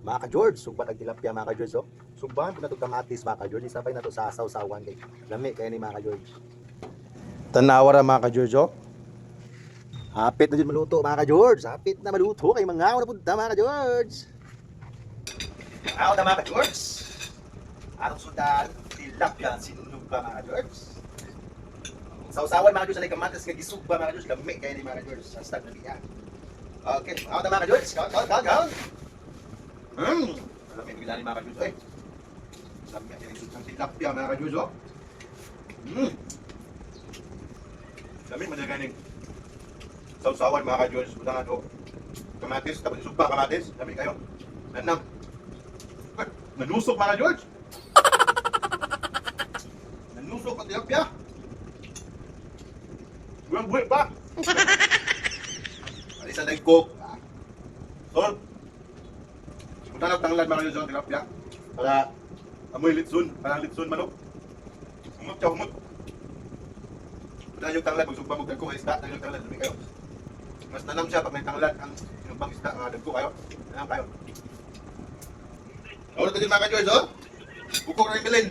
Mga ka-George, sugba tag tilapia mga ka-George, oh. Sugbahan po na itong kamatis mga ka-George. Isabay na ito sa saw-sawan kay lami kaya ni mga ka-George. Tanawa ra mga ka-George, oh. Hapit na din maluto mga ka-George. Hapit na maluto kay mga na punta mga ka-George. Mga na mga ka-George. Atong sudan, tilapia, sinulog pa mga ka-George. Saw-sawan mga ka-George, alay kamatis kay gisugba mga ka-George. Lami kaya ni mga ka-George. Hashtag na biya. Okay, mga na mga ka-George. Count. Alam mo, bigla ni mga ka-George, eh. Sabi nga, yung tilapia mga ka-George, oh. Dami, madaganing sausawan mga ka-George. Punta nga ito. Kamatis, tapos isugba kamatis. Dami kayo. Nanam. Nanusok mga ka-George. Nanusok ang tilapia. Buwan-buwan pa. Alisan na yung cook. Sol. Punta na tanglad mga ka-George ang tilapia. Para amoy litsun. Parang litsun manok. Humot siya, humot. Punta yung tanglad. Magsugba mo dagko. Isda. Yung tanglad. Dami kayo. Mas nanam siya pag may tanglad ang inumbang isda. Dagko kayo. Nanam kayo. Ako na ito din mga ka-George, oh. Bukok na yung bilin.